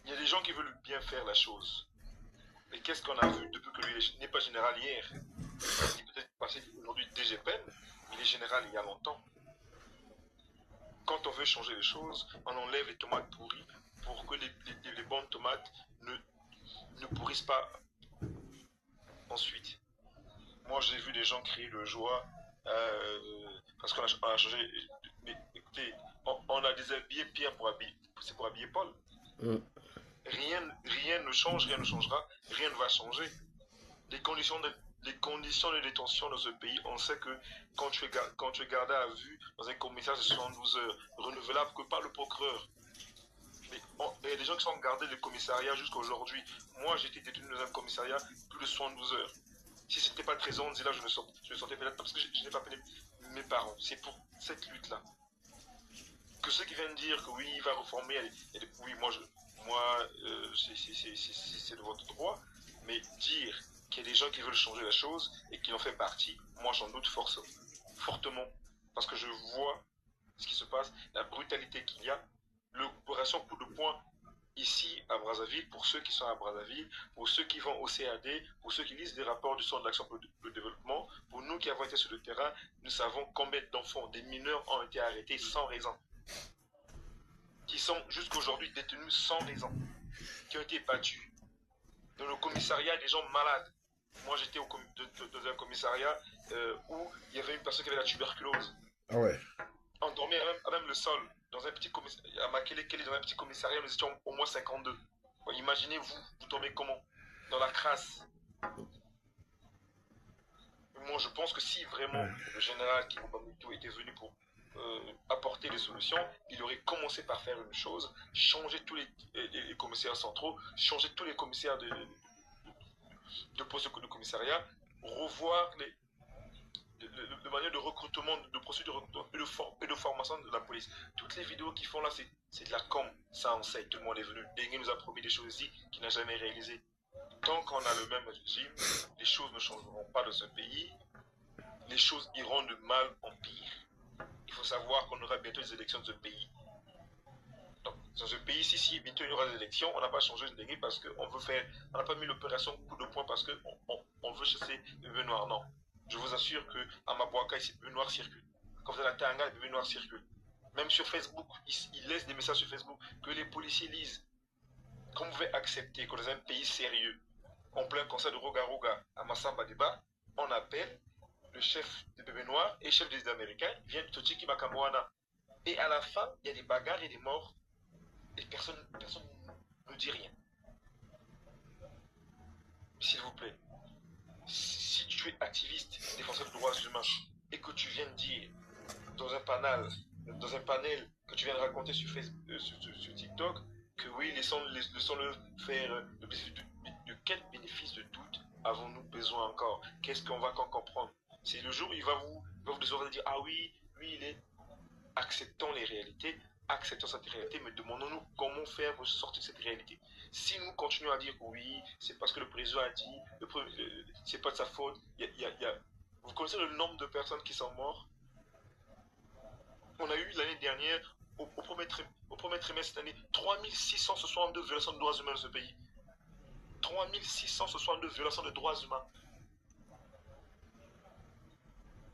Il y a des gens qui veulent bien faire la chose. Mais qu'est-ce qu'on a vu depuis que lui n'est pas général hier? Il est peut-être passé aujourd'hui DGPN, il est général il y a longtemps. Quand on veut changer les choses, on enlève les tomates pourries pour que les bonnes tomates ne pourrissent pas ensuite. Moi j'ai vu des gens crier de joie parce qu'on a changé. Mais écoutez, on a déshabillé Pierre pour habiller Paul. Rien ne change, rien ne changera, rien ne va changer. Les conditions de détention dans ce pays, on sait que quand tu es gardé à vue dans un commissariat de 72 heures, renouvelable que par le procureur, il y a des gens qui sont gardés de commissariat jusqu'à aujourd'hui. Moi, j'ai été détenu dans un commissariat plus de 72 heures. Si ce n'était pas 13 ans, là, je me sentais peut-être parce que je n'ai pas payé mes parents. C'est pour cette lutte-là. Que ceux qui viennent dire que oui, il va reformer, oui, c'est de votre droit, mais dire qu'il y a des gens qui veulent changer la chose et qui en fait partie, moi j'en doute fortement, parce que je vois ce qui se passe, la brutalité qu'il y a, l'opération coup de poing ici à Brazzaville, pour ceux qui sont à Brazzaville, pour ceux qui vont au CAD, pour ceux qui lisent des rapports du Centre d'action pour le développement, pour nous qui avons été sur le terrain, nous savons combien d'enfants, des mineurs ont été arrêtés sans raison, qui sont jusqu'à aujourd'hui détenus sans raison, qui ont été battus. Dans le commissariat, des gens malades. Moi, j'étais dans un commissariat où il y avait une personne qui avait la tuberculose. Ah ouais. On dormait à même le sol. Dans un petit commissariat, à Makelekele, dans un petit commissariat, nous étions au moins 52. Bon, imaginez-vous, vous dormez comment? Dans la crasse. Moi, je pense que si vraiment le général Kibombamutu était venu pour apporter des solutions, il aurait commencé par faire une chose, changer tous les commissaires centraux, changer tous les commissaires de postes de commissariat, revoir de manière de recrutement, de procédure de recrutement et de formation de la police. Toutes les vidéos qu'ils font là, c'est de la com, ça on sait, tout le monde est venu. Dengue nous a promis des choses ici qu'il n'a jamais réalisées. Tant qu'on a le même régime, les choses ne changeront pas dans ce pays, les choses iront de mal en pire. Il faut savoir qu'on aura bientôt des élections de ce pays. Donc, dans ce pays, si bientôt il y aura des élections, on n'a pas changé de délit parce qu'on veut faire, on n'a pas mis l'opération coup de poing parce qu'on on veut chasser les bébés noirs. Non. Je vous assure qu'à Mabouaka, ici, les bébés noirs circulent. Quand vous êtes à Tanga, les bébés noirs circulent. Même sur Facebook, ils laissent des messages sur Facebook que les policiers lisent. Comment vous pouvez accepter que dans un pays sérieux, en plein concert de Roga Roga à Massamba Débat, on appelle le chef des bébés noirs et chef des Américains, vient de Tochiki Makamouana. Et à la fin, il y a des bagarres et des morts. Et personne ne dit rien. S'il vous plaît, si tu es activiste, défenseur des droits humains, et que tu viens de dire dans un panel que tu viens de raconter sur Facebook, sur TikTok, que oui, laissons-le faire, de quel bénéfice de doute avons-nous besoin encore? Qu'est-ce qu'on va encore comprendre? C'est le jour où il va vous devoir dire, ah oui, lui il est... Acceptons les réalités, acceptons cette réalité, mais demandons-nous comment faire pour sortir de cette réalité. Si nous continuons à dire que oui, c'est parce que le président a dit, c'est pas de sa faute, vous connaissez le nombre de personnes qui sont mortes? On a eu l'année dernière, au premier trimestre cette année, 3662 violations de droits humains dans ce pays. 3662 violations de droits humains.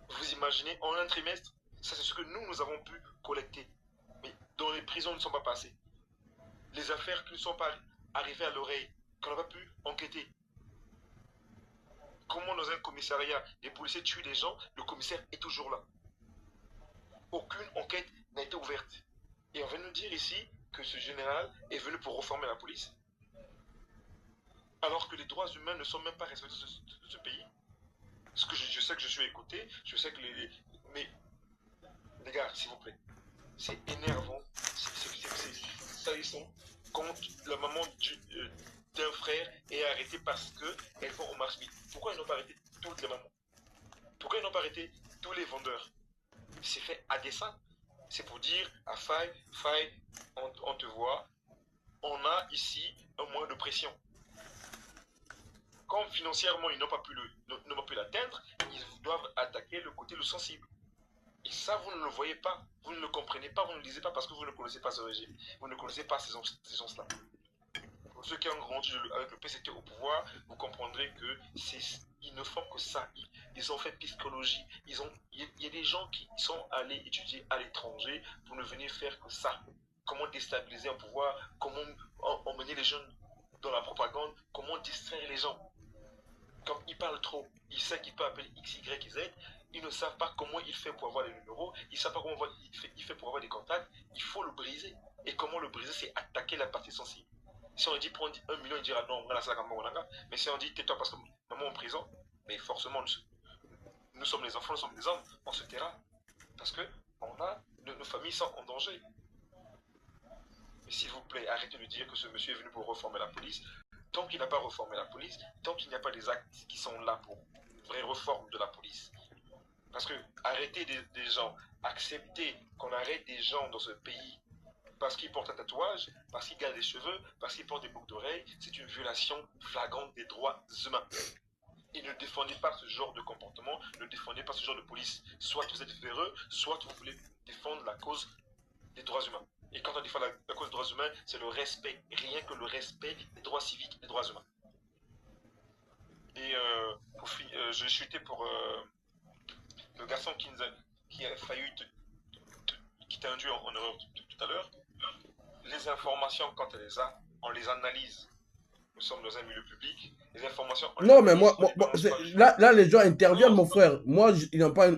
Vous imaginez, en un trimestre, ça c'est ce que nous avons pu collecter. Mais dans les prisons, ne sont pas passés. Les affaires qui ne sont pas arrivées à l'oreille, qu'on n'a pas pu enquêter. Comment dans un commissariat, les policiers tuent des gens, le commissaire est toujours là. Aucune enquête n'a été ouverte. Et on vient nous dire ici que ce général est venu pour reformer la police. Alors que les droits humains ne sont même pas respectés de ce pays. Parce que je sais que je suis écouté, je sais que mais les gars, s'il vous plaît, c'est énervant, ça ils sont quand la maman d'un frère est arrêtée parce qu'elles vont au marché. Pourquoi ils n'ont pas arrêté toutes les mamans? Pourquoi ils n'ont pas arrêté tous les vendeurs? C'est fait à dessein. C'est pour dire à Faye, on te voit, on a ici un moyen de pression. Comme financièrement ils n'ont pas pu l'atteindre, ils doivent attaquer le côté sensible. Et ça, vous ne le voyez pas, vous ne le comprenez pas, vous ne le lisez pas parce que vous ne connaissez pas ce régime. Vous ne connaissez pas ces gens-là. Pour ceux qui ont grandi avec le PCT au pouvoir, vous comprendrez qu'ils ne font que ça. Ils ont fait psychologie. Il y a des gens qui sont allés étudier à l'étranger pour ne venir faire que ça. Comment déstabiliser un pouvoir, comment emmener les jeunes dans la propagande, comment distraire les gens. Comme ils parlent trop, ils savent qu'ils peuvent appeler X, Y, Z. Ils ne savent pas comment il fait pour avoir les numéros, ils ne savent pas comment il fait pour avoir des contacts. Il faut le briser. Et comment le briser, c'est attaquer la partie sensible. Si on dit prendre 1 million, il dira non, mais si on dit tais-toi parce que maman en prison, mais forcément, nous sommes les enfants, nous sommes des hommes, on se taira. Parce que nos familles sont en danger. Mais s'il vous plaît, arrêtez de dire que ce monsieur est venu pour reformer la police. Tant qu'il n'a pas reformé la police, tant qu'il n'y a pas des actes qui sont là pour une vraie réforme de la police. Parce que arrêter des gens, accepter qu'on arrête des gens dans ce pays parce qu'ils portent un tatouage, parce qu'ils gardent des cheveux, parce qu'ils portent des boucles d'oreilles, c'est une violation flagrante des droits humains. Et ne défendez pas ce genre de comportement, ne défendez pas ce genre de police. Soit vous êtes véreux, soit vous voulez défendre la cause des droits humains. Et quand on défend la cause des droits humains, c'est le respect, rien que le respect des droits civiques et des droits humains. Et je vais chuter pour le garçon qui a failli qui t'a induit en erreur tout à l'heure. Les informations, quand on les analyse. Nous sommes dans un milieu public. Les informations... Non, mais moi là, les gens interviennent, mon frère. Moi, il n'a pas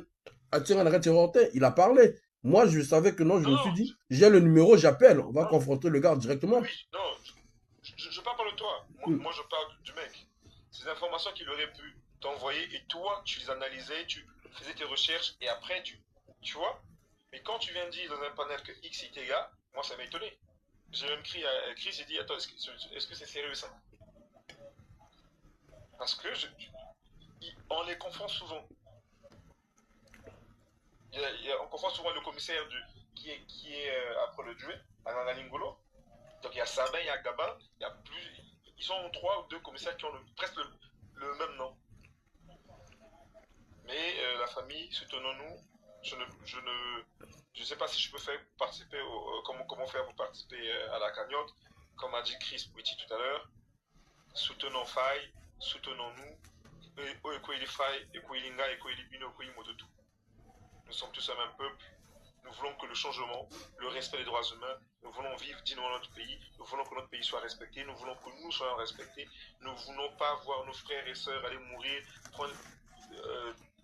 attiré un arrêt terroristique. Il a parlé. Moi, je savais que non, je me suis dit, j'ai le numéro, j'appelle. On va confronter le gars directement. Oui, non, je parle pas de toi. Moi, je parle du mec. Ces informations qu'il aurait pu t'envoyer et toi, tu les analysais, tu faisais tes recherches et après, tu vois. Mais quand tu viens de dire dans un panel que X est gars, moi, ça m'a étonné. J'ai même crié à Chris et dit, attends, est-ce que c'est sérieux ça? Parce que on les confond souvent. On confond souvent le commissaire qui est après le duel, à Nangalingolo. Donc il y a Sabin, il y a Gaba, il y a ils sont 3 ou 2 commissaires qui ont presque le même nom. Mais la famille, soutenons-nous. Je ne sais pas si je peux faire participer comment faire pour participer à la cagnotte. Comme a dit Chris Witty tout à l'heure, soutenons Faye, soutenons-nous Nous sommes tous un même peuple. Nous voulons que le changement, le respect des droits humains, nous voulons vivre dignement dans notre pays, nous voulons que notre pays soit respecté, nous voulons que nous soyons respectés, nous ne voulons pas voir nos frères et sœurs aller mourir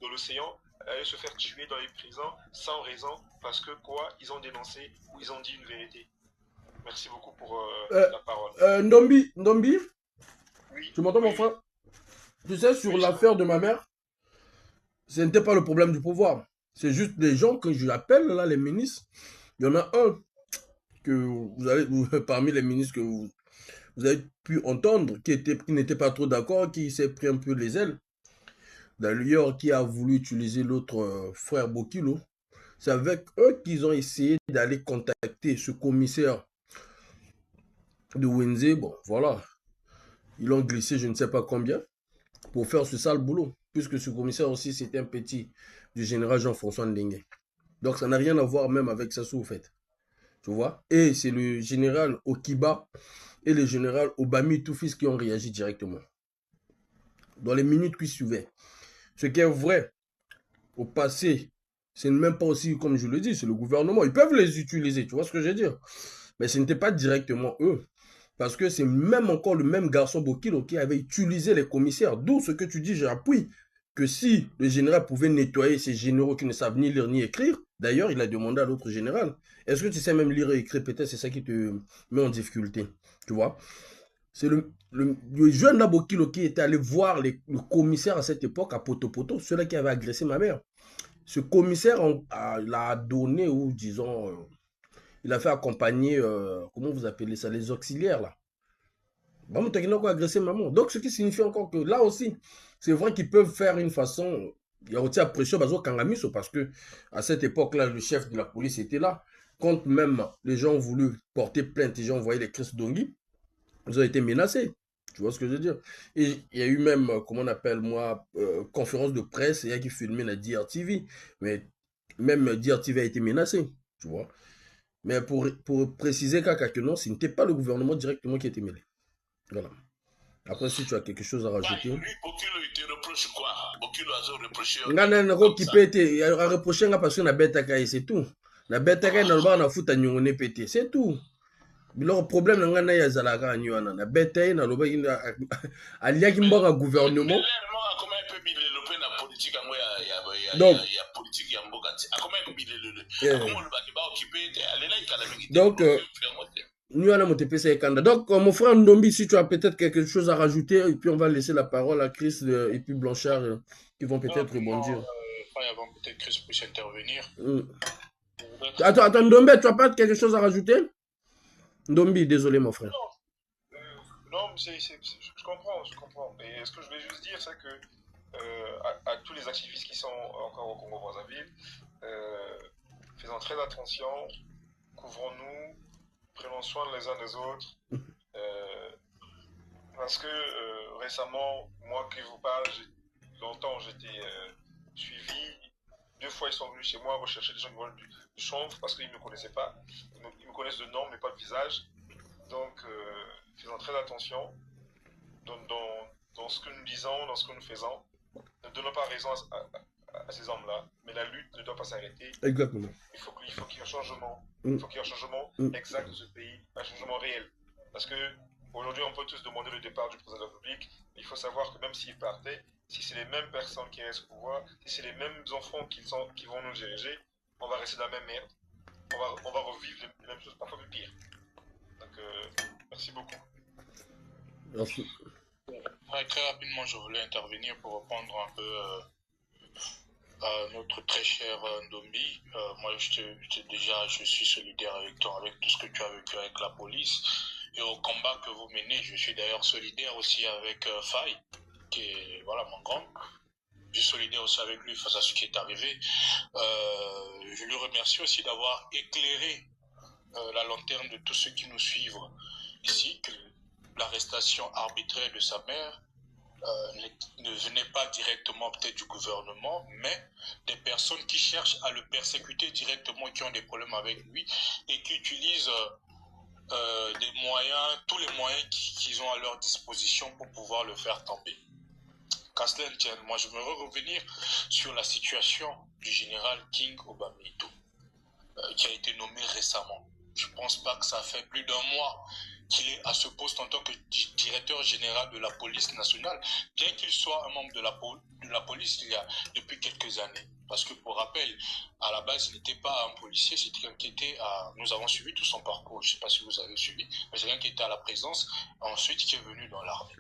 dans l'océan, aller se faire tuer dans les prisons sans raison, parce que quoi, ils ont dénoncé ou ils ont dit une vérité. Merci beaucoup pour la parole. Ndombi, oui, tu m'entends mon frère? Tu sais, sur l'affaire de ma mère, ce n'était pas le problème du pouvoir. C'est juste des gens que je appelle, là, les ministres. Il y en a un que vous avez, parmi les ministres que vous avez pu entendre, qui n'était pas trop d'accord, qui s'est pris un peu les ailes. D'ailleurs, qui a voulu utiliser l'autre frère Bokilo. C'est avec eux qu'ils ont essayé d'aller contacter ce commissaire de Wenze. Bon, voilà. Ils l'ont glissé, je ne sais pas combien, pour faire ce sale boulot. Puisque ce commissaire aussi, c'était un petit du général Jean-François Ndenge. Donc, ça n'a rien à voir même avec Sassou, au fait. Tu vois? Et c'est le général Okiba et le général Obami Toufis qui ont réagi directement. Dans les minutes qui suivaient. Ce qui est vrai, au passé, c'est même pas aussi, comme je le dis, c'est le gouvernement. Ils peuvent les utiliser, tu vois ce que je veux dire? Mais ce n'était pas directement eux. Parce que c'est même encore le même garçon Bokilo qui avait utilisé les commissaires. D'où ce que tu dis, j'appuie. Que si le général pouvait nettoyer ces généraux qui ne savent ni lire ni écrire, d'ailleurs, il a demandé à l'autre général, est-ce que tu sais même lire et écrire? Peut-être c'est ça qui te met en difficulté. Tu vois? C'est le jeune Bokilo qui était allé voir le commissaire à cette époque, à Poto, celui-là qui avait agressé ma mère. Ce commissaire l'a donné, ou disons, il a fait accompagner, comment vous appelez ça, les auxiliaires là. Donc, ce qui signifie encore que là aussi, c'est vrai qu'ils peuvent faire une façon. Il y a aussi la pression parce que à cette époque-là, le chef de la police était là. Quand même les gens ont voulu porter plainte, les gens ont envoyé les Chris Dongui, ils ont été menacés. Tu vois ce que je veux dire? Et il y a eu même, comment on appelle moi, conférence de presse, il y a qui filmait la DRTV. Mais même DRTV a été menacé. Tu vois? Mais pour préciser que non, ce n'était pas le gouvernement directement qui était mêlé. Voilà. Après, si tu as quelque chose à rajouter. Lui, Bokilo, il te reproche quoi? Bokilo a reproché. Il a reproché parce que na bêta c'est tout. Na bêta na le bar na foot à nyongone pété, c'est tout. Le problème na ngana ya zalaka nywana na bêta na loba alia ki mboka gouvernement. Comment il peut développer la politique en donc il y a politique ya mboka. Comment il peut développer? Comment le baki ba occupé aller là il calamité. Donc donc, mon frère Ndombi, si tu as peut-être quelque chose à rajouter, et puis on va laisser la parole à Chris et puis Blanchard qui vont peut-être rebondir. Avant peut-être Chris puisse intervenir. Attends, Ndombi, tu n'as pas quelque chose à rajouter? Ndombi, désolé mon frère. Non, je comprends. Et ce que je vais juste dire, c'est que à tous les activistes qui sont encore au Congo-Brazzaville, faisons très attention, couvrons-nous, prenons soin les uns des autres. Parce que récemment, moi qui vous parle, longtemps j'étais suivi. 2 fois ils sont venus chez moi rechercher des gens qui veulent du chanvre parce qu'ils ne me connaissaient pas. Ils me connaissent de nom mais pas de visage. Donc faisons très attention dans ce que nous disons, dans ce que nous faisons. Ne donnons pas raison à ces hommes-là. Mais la lutte ne doit pas s'arrêter. Exactement. Il faut qu'il y ait un changement. Il faut qu'il y ait un changement exact de ce pays, un changement réel. Parce que aujourd'hui, on peut tous demander le départ du président de la République, mais il faut savoir que même s'il partait, si c'est les mêmes personnes qui restent au pouvoir, si c'est les mêmes enfants qui vont nous diriger, on va rester dans la même merde. On va revivre les mêmes choses, parfois même pire. Donc, merci beaucoup. Merci. Très rapidement, je voulais intervenir pour répondre un peu à notre très cher Ndombi. Moi, je suis solidaire avec toi, avec tout ce que tu as vécu avec la police et au combat que vous menez. Je suis d'ailleurs solidaire aussi avec Faye, qui est mon grand. Je suis solidaire aussi avec lui face à ce qui est arrivé. Je lui remercie aussi d'avoir éclairé la lanterne de tous ceux qui nous suivent ici, que l'arrestation arbitraire de sa mère ne venait pas directement peut-être du gouvernement, mais des personnes qui cherchent à le persécuter directement, qui ont des problèmes avec lui et qui utilisent des moyens, tous les moyens qu'ils ont à leur disposition pour pouvoir le faire tomber. Castel, tiens, moi je voudrais revenir sur la situation du général King Obamito, qui a été nommé récemment. Je ne pense pas que ça fait plus d'un mois qu'il est à ce poste en tant que directeur général de la police nationale, bien qu'il soit un membre de la police il y a depuis quelques années. Parce que pour rappel, à la base, il n'était pas un policier, c'était quelqu'un qui était à... Nous avons suivi tout son parcours, je ne sais pas si vous avez suivi, mais c'est quelqu'un qui était à la présidence, ensuite qui est venu dans l'armée.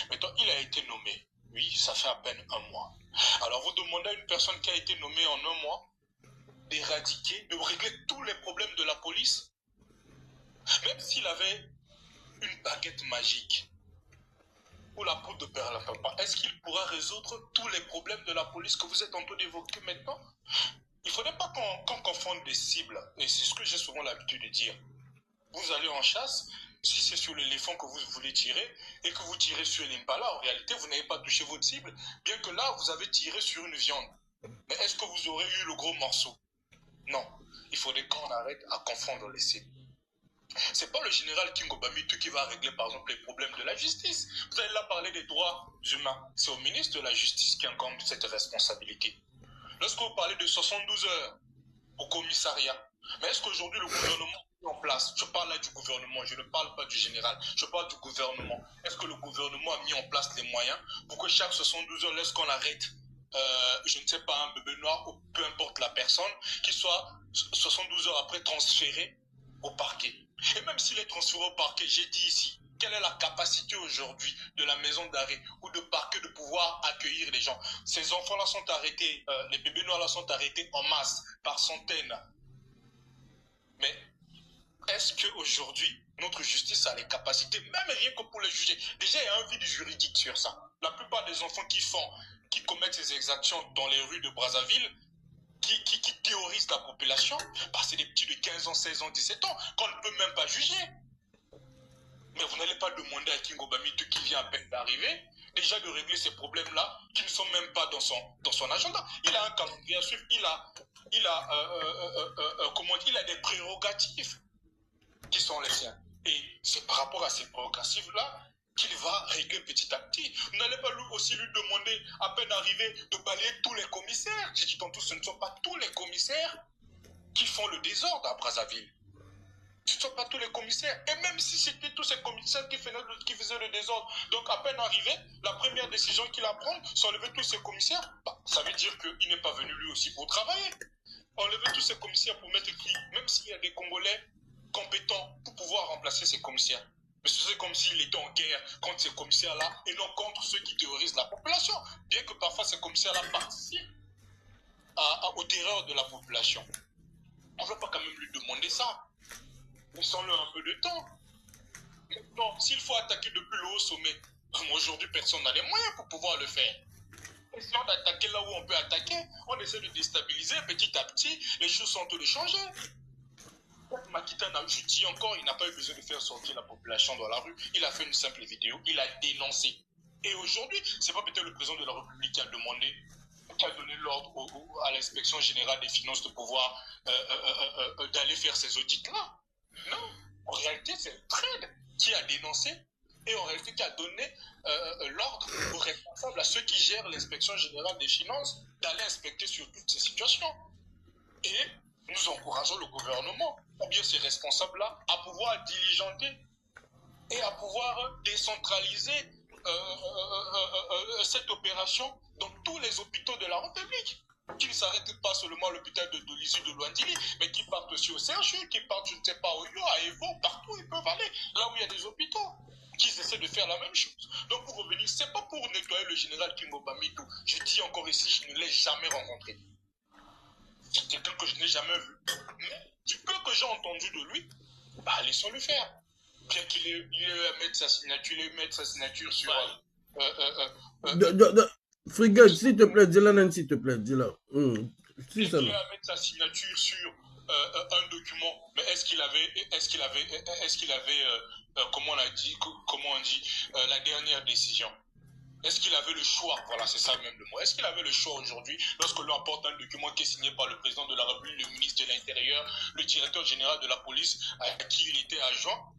Maintenant, il a été nommé. Oui, ça fait à peine un mois. Alors, vous demandez à une personne qui a été nommée en un mois d'éradiquer, de régler tous les problèmes de la police, même s'il avait une baguette magique ou la poudre de perlimpinpin, est-ce qu'il pourra résoudre tous les problèmes de la police que vous êtes en train d'évoquer maintenant? Il ne faudrait pas qu'on confonde des cibles, et c'est ce que j'ai souvent l'habitude de dire. Vous allez en chasse, si c'est sur l'éléphant que vous voulez tirer, et que vous tirez sur l'impala, en réalité, vous n'avez pas touché votre cible, bien que là, vous avez tiré sur une viande. Mais est-ce que vous aurez eu le gros morceau? Non. Il faudrait qu'on arrête à confondre les cibles. C'est pas le général King Obamito qui va régler, par exemple, les problèmes de la justice. Vous allez là parler des droits humains. C'est au ministre de la Justice qui incombe cette responsabilité. Lorsque vous parlez de 72 heures au commissariat, mais est-ce qu'aujourd'hui le gouvernement est en place? Je parle là du gouvernement, je ne parle pas du général, je parle du gouvernement. Est-ce que le gouvernement a mis en place les moyens pour que chaque 72 heures, lorsqu'on arrête, je ne sais pas, un bébé noir ou peu importe la personne, qu'il soit 72 heures après transféré au parquet? Et même s'il est transféré au parquet, j'ai dit ici, quelle est la capacité aujourd'hui de la maison d'arrêt ou de parquet de pouvoir accueillir les gens? Ces enfants-là sont arrêtés, les bébés noirs-là sont arrêtés en masse, par centaines. Mais est-ce qu'aujourd'hui, notre justice a les capacités, même rien que pour les juger? Déjà, il y a un vide juridique sur ça. La plupart des enfants qui commettent ces exactions dans les rues de Brazzaville, qui théorisent la population, bah, c'est des petits de 15 ans, 16 ans, 17 ans, qu'on ne peut même pas juger. Mais vous n'allez pas demander à King Obamito qui vient à peine d'arriver, déjà de régler ces problèmes-là, qui ne sont même pas dans son agenda. Il a un calendrier à suivre, il a des prérogatives qui sont les siens. Et c'est par rapport à ces prérogatives-là qu'il va régler petit à petit. Vous n'allez pas aussi lui demander, à peine arrivé, de balayer tous les commissaires. J'ai dit tantôt, ce ne sont pas tous les commissaires qui font le désordre à Brazzaville. Ce ne sont pas tous les commissaires. Et même si c'était tous ces commissaires qui faisaient le désordre, donc à peine arrivé, la première décision qu'il a prise, c'est enlever tous ces commissaires, bah, ça veut dire qu'il n'est pas venu lui aussi pour travailler. Enlever tous ces commissaires pour mettre qui, même s'il y a des Congolais compétents pour pouvoir remplacer ces commissaires. Mais c'est comme s'il était en guerre contre ces commissaires-là et non contre ceux qui terrorisent la population. Bien que parfois ces commissaires-là participent aux terreurs de la population. On ne va pas quand même lui demander ça. Laissons-le un peu de temps. Non, s'il faut attaquer depuis le haut sommet, aujourd'hui personne n'a les moyens pour pouvoir le faire. Essayons d'attaquer là où on peut attaquer. On essaie de déstabiliser petit à petit. Les choses sont en train de changer. Makita, je dis encore, il n'a pas eu besoin de faire sortir la population dans la rue. Il a fait une simple vidéo, il a dénoncé. Et aujourd'hui, c'est pas peut-être le président de la République qui a demandé, qui a donné l'ordre à l'inspection générale des finances de pouvoir d'aller faire ces audits-là. Non, en réalité, c'est le trade qui a dénoncé et en réalité qui a donné l'ordre aux responsables, à ceux qui gèrent l'inspection générale des finances, d'aller inspecter sur toutes ces situations. Et nous encourageons le gouvernement, ou bien ces responsables-là, à pouvoir diligenter et à pouvoir décentraliser cette opération dans tous les hôpitaux de la République. Qui ne s'arrêtent pas seulement à l'hôpital de Dolisie de Luandili, mais qui partent aussi au CHU, qui partent, je ne sais pas, au Yo, à Evo, partout ils peuvent aller, là où il y a des hôpitaux, qui essaient de faire la même chose. Donc pour revenir, c'est pas pour nettoyer le général King Obamito. Je dis encore ici, je ne l'ai jamais rencontré. C'est quelqu'un que je n'ai jamais vu. Mais du peu que j'ai entendu de lui, bah laissons-le faire. Bien qu'il ait mettre sa signature sur... Frigate, s'il te plaît, dis-la, s'il te plaît, dis-la. Si il a mettre sa signature sur un document, mais est-ce qu'il avait, comment on dit, la dernière décision? Est-ce qu'il avait le choix? Voilà, c'est ça même le mot. Est-ce qu'il avait le choix aujourd'hui, lorsque l'on apporte un document qui est signé par le président de la République, le ministre de l'Intérieur, le directeur général de la police, à qui il était agent,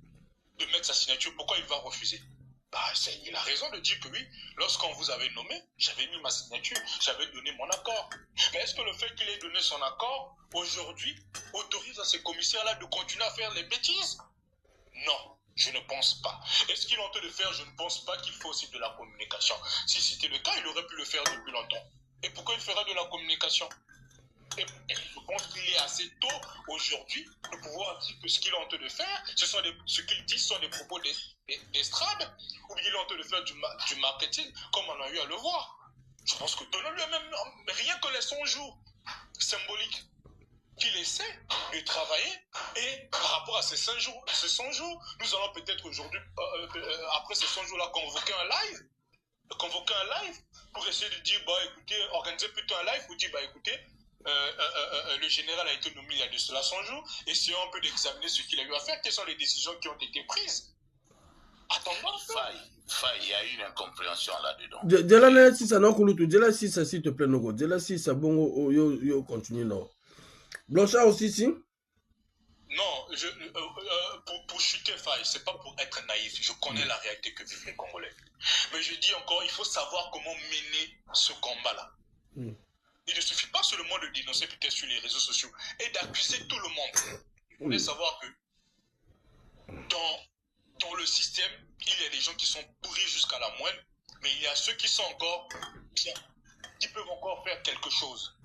de mettre sa signature? Pourquoi il va refuser? Bah, il a raison de dire que oui, lorsqu'on vous avait nommé, j'avais mis ma signature, j'avais donné mon accord. Mais est-ce que le fait qu'il ait donné son accord, aujourd'hui, autorise à ces commissaires-là de continuer à faire les bêtises? Non, je ne pense pas. Est-ce qu'il est en train de faire? Je ne pense pas qu'il faut aussi de la communication. Si c'était le cas, il aurait pu le faire depuis longtemps. Et pourquoi il ferait de la communication? Et je pense qu'il est assez tôt aujourd'hui de pouvoir dire que ce qu'il est en train de faire, ce qu'il dit sont des propos d'estrade, ou bien il est en train de faire du marketing, comme on a eu à le voir. Je pense que donnons-lui même rien que les 100 jours symboliques qu'il essaie de travailler, et par rapport à ces 100 jours, nous allons peut-être aujourd'hui, après ces 100 jours-là, convoquer un live pour essayer de dire, bah écoutez, organiser plutôt un live pour dire, bah écoutez, le général a été nommé il y a de cela 100 jours, essayons un peu d'examiner ce qu'il a eu à faire, quelles sont les décisions qui ont été prises. Attendons. Il y a une incompréhension là-dedans. Dès si ça n'a pas dès là si ça s'il te plaît, non, dès là si ça bon, yo continue non. Blanchard aussi si. Non, pour chuter Faye, c'est pas pour être naïf. Je connais la réalité que vivent les Congolais. Mais je dis encore, il faut savoir comment mener ce combat-là. Il ne suffit pas seulement de dénoncer peut-être sur les réseaux sociaux et d'accuser tout le monde. Il faut savoir que dans le système, il y a des gens qui sont pourris jusqu'à la moelle, mais il y a ceux qui sont encore bien, qui peuvent encore faire quelque chose.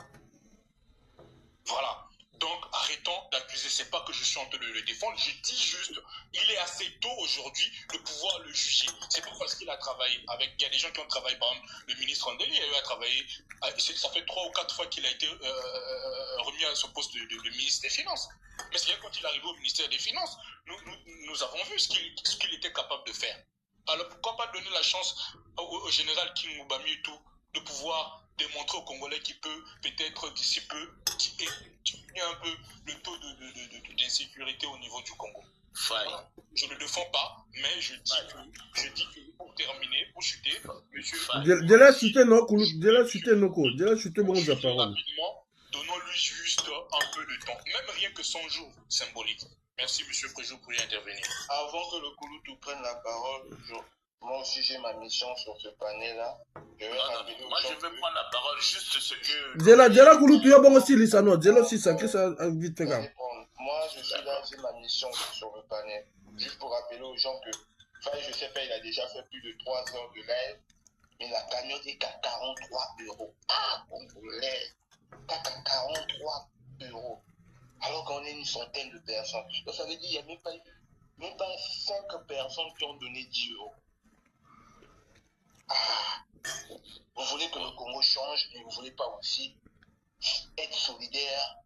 Voilà. Donc, arrêtons d'accuser. C'est pas que je suis en train de le défendre. Je dis juste, il est assez tôt aujourd'hui de pouvoir le juger. C'est pas parce qu'il a travaillé avec. Il y a des gens qui ont travaillé, par exemple, le ministre Andeli, il a eu à travailler. Ça fait 3 ou 4 fois qu'il a été remis à ce poste de ministre des Finances. Mais c'est quand il est arrivé au ministère des Finances, nous avons vu ce qu'il était capable de faire. Alors pourquoi pas donner la chance au général King Moubami tout de pouvoir démontrer aux Congolais qu'il peut peut-être d'ici peu diminuer un peu le taux d'insécurité au niveau du Congo. Voilà. Je ne le défends pas, mais je dis que pour terminer, pour chuter, monsieur... De la chuter non, de la chuter non, de la chuter bon la parole. Rapidement, donnons-lui juste un peu de temps, même rien que 100 jours symboliques. Merci monsieur Fréjou pour y intervenir. Avant que le Kouloutou prenne la parole, moi aussi j'ai ma mission sur ce panel-là. Moi je vais prendre la parole juste ce que... Dela Kouloutou, il y a bon aussi Lissano, Dela aussi ça vite fait quand. Moi je suis là, j'ai ma mission sur le panel. Juste pour rappeler aux gens que, enfin je sais pas, il a déjà fait plus de 3 heures de live, mais la cagnotte est qu'à 43 €. Ah, Congolais, qu'à 43 €. Alors qu'on est une centaine de personnes. Donc ça veut dire qu'il n'y a même pas 5 personnes qui ont donné 10 €. Ah, vous voulez que le Congo change, mais vous ne voulez pas aussi être solidaire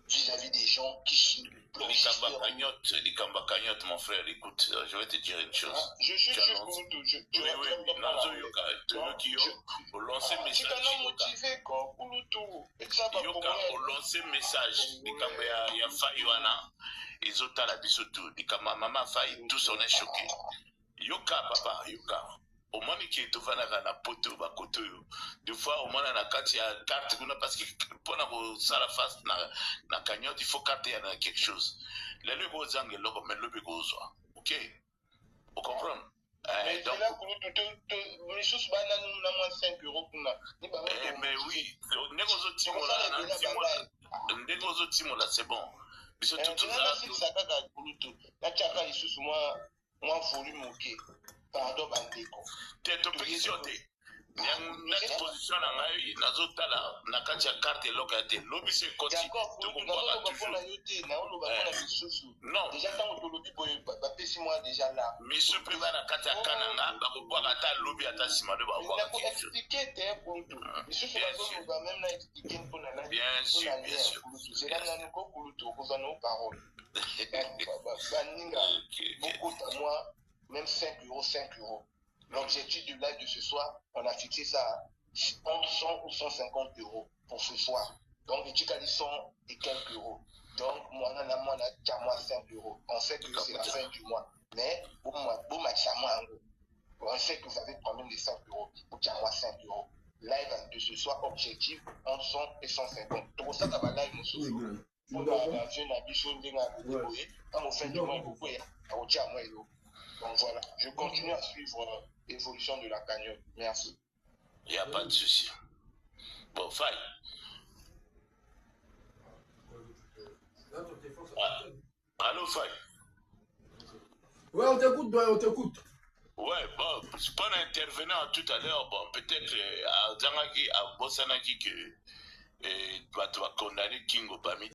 vis-à-vis des gens qui sont... Les Kamba Cagnotte, mon frère, écoute, je vais te dire une chose. Je suis sûr que au lancer message. Au lancer message, les Kamba ya Faywana, ils ont à la bisotou, les Kamba Maman Faye, tous on est choqués. Yoka, papa, Yoka. Au moins qui est devant la poteau, des fois au moins la carte, il y a carte parce que pour la face na cagnotte, il faut carte à quelque chose. Les deux gros angles là comme le bigo ok, vous comprenez? Mais donc là pour les choses banane nous moins 5 € pour na. Mais oui, négozo timola, c'est bon. Mais surtout tout ça. Ça kaka kulutu. La chaka les sous moi volume OK. Pardon, bandeko. T'es opposition, notre position na zotala na kati ya carte localité lobby c'est côté non déjà tant que lobby ba pesi moi déjà là mais ce privé na kati ya kananga ba ko boka ta lobby ata sima de ba ko expliquer te pour tout mais ce que va même na expliquer pour la bien sûr c'est là na ko pour tout ko nos paroles baninga beaucoup à moi même 5 €. L'objectif du live de ce soir, on a fixé ça entre 100 ou 150 € pour ce soir. Donc, les Tchikali 100 et quelques euros. Donc, moi, on a 5 €. On sait que c'est la fin du mois. Mais, on sait que vous avez quand même les 5 € pour qu'il y ait 5 €. Live de ce soir, objectif entre 100 et 150. Donc, ça va live, nous sommes. On a un jeune habitué, on a un fin du mois, on a Donc voilà, je continue à suivre l'évolution de la cagnotte. Merci. Il n'y a pas de souci. Bon, Faye. Allô, Faye. Ouais, on t'écoute, doyen, on t'écoute. Ouais, bon, c'est pas un intervenant tout à l'heure, bon, peut-être à Zangaki, à Bossanaki, que tu vas condamner Kingo parmi